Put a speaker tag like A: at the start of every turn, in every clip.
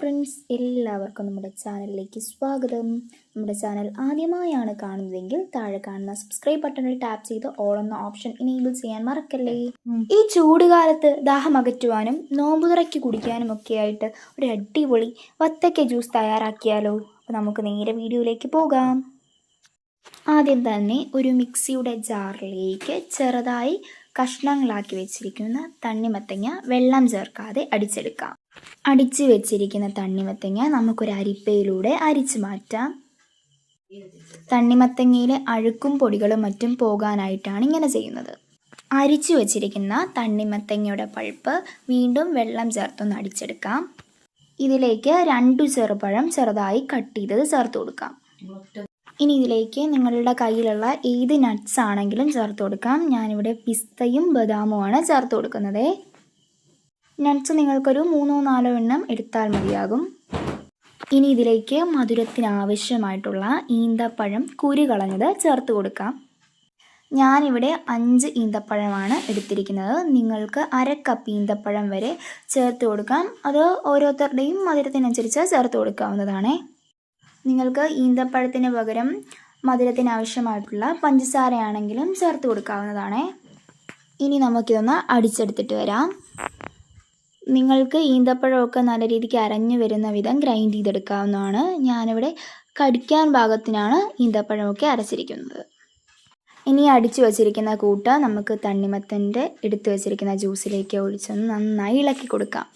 A: Friends, എല്ലാവർക്കും നമ്മുടെ ചാനലിലേക്ക് സ്വാഗതം. നമ്മുടെ ചാനൽ ആദ്യമായാണ് കാണുന്നതെങ്കിൽ താഴെ കാണുന്ന സബ്സ്ക്രൈബ് ബട്ടണിൽ ടാപ്പ് ചെയ്ത് ഓൾ എന്ന ഓപ്ഷൻ ഇനേബിൾ ചെയ്യാൻ മറക്കല്ലേ. ഈ ചൂടുകാലത്ത് ദാഹം അകറ്റുവാനും നോമ്പുതുറയ്ക്ക് കുടിക്കാനും ഒക്കെ ആയിട്ട് ഒരു അടിപൊളി വത്തക്ക ജ്യൂസ് തയ്യാറാക്കിയാലോ. അപ്പോൾ നമുക്ക് നേരെ വീഡിയോയിലേക്ക് പോകാം. ആദ്യം തന്നെ ഒരു മിക്സിയുടെ ജാറിലേക്ക് ചെറുതായി കഷ്ണങ്ങളാക്കി വെച്ചിരിക്കുന്ന തണ്ണിമത്തങ്ങ വെള്ളം ചേർക്കാതെ അടിച്ചെടുക്കാം. അടിച്ച് വെച്ചിരിക്കുന്ന തണ്ണിമത്തങ്ങ നമുക്കൊരു അരിപ്പയിലൂടെ അരിച്ചു മാറ്റാം. തണ്ണിമത്തങ്ങയിലെ അഴുക്കും പൊടികളും മറ്റും പോകാനായിട്ടാണ് ഇങ്ങനെ ചെയ്യുന്നത്. അരിച്ചു വെച്ചിരിക്കുന്ന തണ്ണിമത്തങ്ങയുടെ പൾപ്പ് വീണ്ടും വെള്ളം ചേർത്തൊന്ന് അടിച്ചെടുക്കാം. ഇതിലേക്ക് 2 ചെറുപഴം ചെറുതായി കട്ട് ചെയ്തത് ചേർത്ത് കൊടുക്കാം. ഇനി ഇതിലേക്ക് നിങ്ങളുടെ കയ്യിലുള്ള ഏത് നട്ട്സ് ആണെങ്കിലും ചേർത്ത് കൊടുക്കാം. ഞാനിവിടെ പിസ്തയും ബദാമുമാണ് ചേർത്ത് കൊടുക്കുന്നത്. നട്ട്സ് നിങ്ങൾക്കൊരു 3-4 എണ്ണം എടുത്താൽ മതിയാകും. ഇനി ഇതിലേക്ക് മധുരത്തിന് ആവശ്യമായിട്ടുള്ള ഈന്തപ്പഴം കുരു കളഞ്ഞത് ചേർത്ത് കൊടുക്കാം. ഞാനിവിടെ 5 ഈന്തപ്പഴമാണ് എടുത്തിരിക്കുന്നത്. നിങ്ങൾക്ക് 1/2 കപ്പ് ഈന്തപ്പഴം വരെ ചേർത്ത് കൊടുക്കാം. അത് ഓരോരുത്തരുടെയും മധുരത്തിനനുസരിച്ച് ചേർത്ത് കൊടുക്കാവുന്നതാണ്. നിങ്ങൾക്ക് ഈന്തപ്പഴത്തിന് പകരം മധുരത്തിന് ആവശ്യമായിട്ടുള്ള പഞ്ചസാരയാണെങ്കിലും ചേർത്ത് കൊടുക്കാവുന്നതാണ്. ഇനി നമുക്കിതൊന്ന് അടിച്ചെടുത്തിട്ട് വരാം. നിങ്ങൾക്ക് ഈന്തപ്പഴമൊക്കെ നല്ല രീതിക്ക് അരഞ്ഞു വരുന്ന വിധം ഗ്രൈൻഡ് ചെയ്തെടുക്കാവുന്നതാണ്. ഞാനിവിടെ കടിക്കാൻ പാകത്തിനാണ് ഈന്തപ്പഴമൊക്കെ അരച്ചിരിക്കുന്നത്. ഇനി അടിച്ചു വച്ചിരിക്കുന്ന കൂട്ട് നമുക്ക് തണ്ണിമത്തൻ്റെ എടുത്തു വച്ചിരിക്കുന്ന ജ്യൂസിലേക്ക് ഒഴിച്ചൊന്ന് നന്നായി ഇളക്കി കൊടുക്കാം.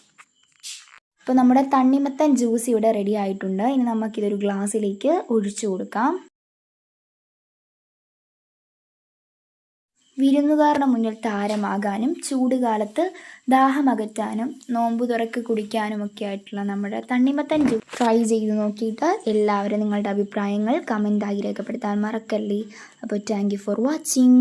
A: അപ്പോൾ നമ്മുടെ തണ്ണിമത്തൻ ജ്യൂസ് ഇവിടെ റെഡി ആയിട്ടുണ്ട്. ഇനി നമുക്കിതൊരു ഗ്ലാസ്സിലേക്ക് ഒഴിച്ചു കൊടുക്കാം. വിരുന്നുകാരുടെ മുന്നിൽ താരമാകാനും ചൂടുകാലത്ത് ദാഹമകറ്റാനും നോമ്പുതുറക്ക് കുടിക്കാനും ഒക്കെ ആയിട്ടുള്ള നമ്മുടെ തണ്ണിമത്തൻ ജ്യൂസ് ട്രൈ ചെയ്ത് നോക്കിയിട്ട് എല്ലാവരും നിങ്ങളുടെ അഭിപ്രായങ്ങൾ കമൻറ്റായി രേഖപ്പെടുത്താൻ മറക്കല്ലേ. അപ്പോൾ താങ്ക് യു ഫോർ വാച്ചിങ്.